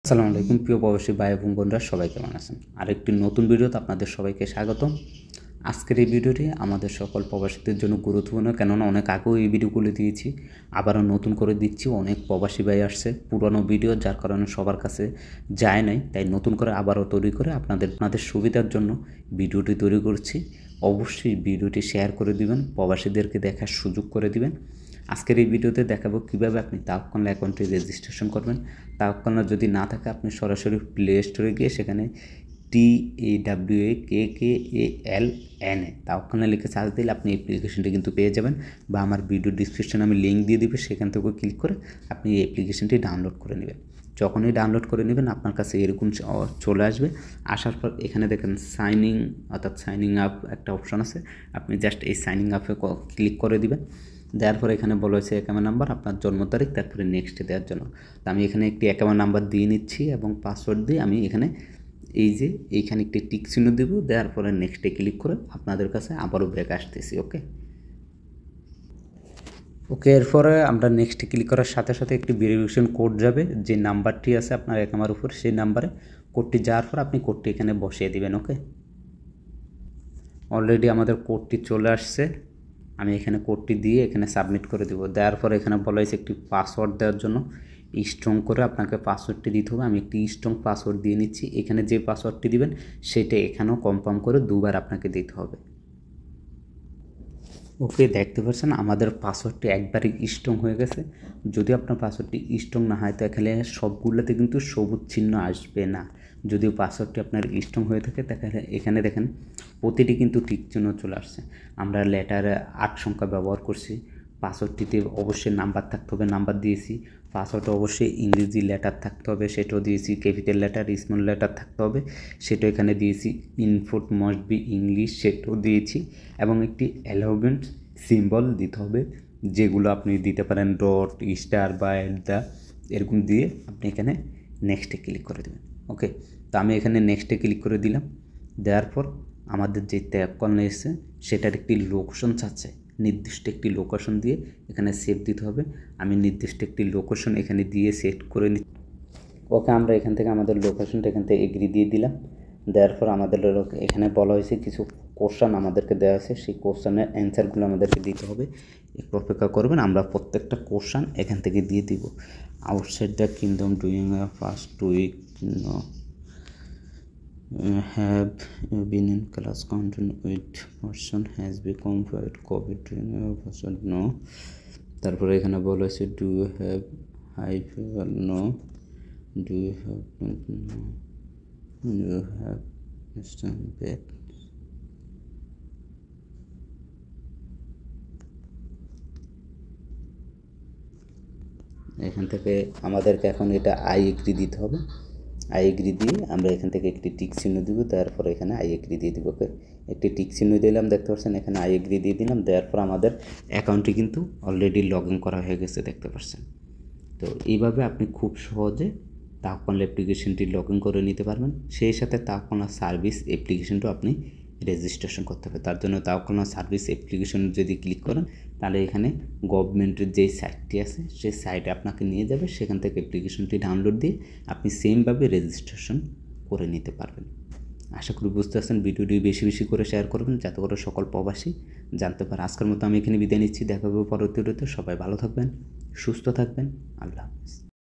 আসসালামু আলাইকুম প্রিয় প্রবাসী ভাই এবং বোনরা, সবাই কেমন আছেন? আরেকটি নতুন ভিডিওতে আপনাদের সবাইকে স্বাগতম। আজকের এই ভিডিওটি আমাদের সকল প্রবাসীদের জন্য গুরুত্বপূর্ণ, কেননা অনেক আগেও এই ভিডিওগুলো দিয়েছি, আবারও নতুন করে দিচ্ছি। অনেক প্রবাসী ভাই আসছে পুরনো ভিডিও, যার কারণে সবার কাছে যায় নাই, তাই নতুন করে আবারও তৈরি করে আপনাদের সুবিধার জন্য ভিডিওটি তৈরি করছি। অবশ্যই ভিডিওটি শেয়ার করে দিবেন, প্রবাসীদেরকে দেখার সুযোগ করে দিবেন। আজকের এই ভিডিওতে দেখাবো কীভাবে আপনি তাওয়াক্কাল অ্যাকাউন্টে রেজিস্ট্রেশন করবেন। তাওয়াক্কাল যদি না থাকে আপনি সরাসরি প্লে স্টোরে গিয়ে সেখানে TAWAKKAL তাওয়াক্কাল লিখে সার্চ দিলে আপনি অ্যাপ্লিকেশনটি কিন্তু পেয়ে যাবেন, বা আমার ভিডিও ডিসক্রিপশনে আমি লিঙ্ক দিয়ে দিব, সেখান থেকেও ক্লিক করে আপনি এই অ্যাপ্লিকেশনটি ডাউনলোড করে নেবেন। যখনই ডাউনলোড করে নেবেন আপনার কাছে এরকম চলে আসবে। আসার পর এখানে দেখেন সাইনিং আপ একটা অপশন আছে, আপনি জাস্ট এই সাইনিং আপে ক্লিক করে দিবেন। দেওয়ার পরে এখানে বলা হয়েছে অ্যাকাউন্ট নাম্বার, আপনার জন্ম তারিখ, তারপরে নেক্সটে দেওয়ার জন্য। তো আমি এখানে একটি অ্যাকাউন্ট নাম্বার দিয়ে নিচ্ছি এবং পাসওয়ার্ড দিয়ে আমি এখানে এইখানে একটি টিক চিহ্ন দেবো। দেওয়ার পরে নেক্সটে ক্লিক করে আপনাদের কাছে আবারও ব্যাক আসতেছি। ওকে এরপরে আমরা নেক্সটে ক্লিক করার সাথে সাথে একটি ভেরিফিকেশন কোড যাবে, যে নাম্বারটি আছে আপনার অ্যাকাউন্টের উপর, সেই নাম্বারে কোডটি যাওয়ার পর আপনি কোডটি এখানে বসিয়ে দিবেন। অলরেডি আমাদের কোডটি চলে আসছে, আমি এখানে কোডটি দিয়ে এখানে সাবমিট করে দেবো। দেওয়ার পরে এখানে বলা হয়েছে একটি পাসওয়ার্ড দেওয়ার জন্য, স্ট্রং করে আপনাকে পাসওয়ার্ডটি দিতে হবে। আমি একটি স্ট্রং পাসওয়ার্ড দিয়ে নিচ্ছি। এখানে যে পাসওয়ার্ডটি দিবেন সেটা এখানেও কনফার্ম করে দুবার আপনাকে দিতে হবে। ওকে দেখতে পাচ্ছেন আমাদের পাসওয়ার্ডটি একবারই স্ট্রং হয়ে গেছে। যদি আপনার পাসওয়ার্ডটি স্ট্রং না হয় তো এখানে সবগুলোতে কিন্তু সবুজ চিহ্ন আসবে না। যদিও পাসওয়ার্ডটি আপনার স্ট্রং হয়ে থাকে তাহলে এখানে দেখেন প্রতিটি কিন্তু টিক চিহ্ন চলে আসছে। আমরা লেটারে 8 সংখ্যা ব্যবহার করছি। পাসওয়ার্ডটিতে অবশ্যই নাম্বার থাকতে হবে, নাম্বার দিয়েছি। পাসওয়ার্ডে অবশ্যই ইংরেজি লেটার থাকতে হবে, সেটাও দিয়েছি। ক্যাপিটাল লেটার, স্মল লেটার থাকতে হবে, সেটাও এখানে দিয়েছি। ইনপুট মাস্ট বি ইংলিশ, সেটাও দিয়েছি। এবং একটি অ্যালাউবেন্ট সিম্বল দিতে হবে, যেগুলো আপনি দিতে পারেন ডট, স্টার বা দ্য, এরকম দিয়ে আপনি এখানে নেক্সটে ক্লিক করে দেবেন। তো আমি এখানে নেক্সটে ক্লিক করে দিলাম। দেওয়ার পর আমাদের যে তাওয়াক্কাল এসেছে সেটার একটি লোকেশন চাচ্ছে, নির্দিষ্ট একটি লোকেশন দিয়ে এখানে সেভ দিতে হবে। আমি নির্দিষ্ট একটি লোকেশন এখানে দিয়ে সেট করে নিচ্ছি। আমরা এখান থেকে আমাদের লোকেশনটা এখান থেকে এগ্রি দিয়ে দিলাম। দেওয়ার পর আমাদের এখানে বলা হয়েছে কিছু কোশ্চেন আমাদেরকে দেওয়া আছে, সেই কোশ্চেনের অ্যান্সারগুলো আমাদেরকে দিতে হবে। একটু অপেক্ষা করবেন, আমরা প্রত্যেকটা কোশ্চেন এখান থেকে দিয়ে দিব। Outside the kingdom doing a first week have been in class content with person has become COVID during a person no। তারপরে এখানে বলা হয়েছে do you have high fever no, do you have no, do you have back. এখান থেকে আমাদেরকে এখন এটা I agree দিতে হবে। আই এগ্রি দিয়ে আমরা এখান থেকে একটি টিক চিহ্ন দিব, তারপর এখানে আই এগ্রি দিয়ে দিব। একটি টিক চিহ্ন দিলাম, দেখতে পাচ্ছেন এখানে আই এগ্রি দিয়ে দিলাম। দেওয়ার পর আমাদের অ্যাকাউন্টটি কিন্তু অলরেডি লগ ইন করা হয়ে গেছে, দেখতে পাচ্ছেন। তো এইভাবে আপনি খুব সহজে তাওয়াক্কাল অ্যাপ্লিকেশনটি লগ ইন করে নিতে পারবেন। সেই সাথে তাওয়াক্কাল সার্ভিস অ্যাপ্লিকেশনটাও আপনি রেজিস্ট্রেশন করতে হবে। তার জন্য তাওয়াক্কাল সার্ভিস অ্যাপ্লিকেশন যদি ক্লিক করেন তাহলে এখানে গভর্নমেন্টের যেই সাইটটি আছে সেই সাইটে আপনাকে নিয়ে যাবে, সেখান থেকে অ্যাপ্লিকেশনটি ডাউনলোড দিয়ে আপনি সেমভাবে রেজিস্ট্রেশন করে নিতে পারবেন। আশা করি বুঝতে পারছেন। ভিডিওটি বেশি বেশি করে শেয়ার করবেন যাতে করে সকল প্রবাসী জানতে পারে। আজকের মতো আমি এখানে বিদায় নিচ্ছি, দেখা হবে পরবর্তী ভিডিওতে। সবাই ভালো থাকবেন, সুস্থ থাকবেন। আল্লাহ হাফেজ।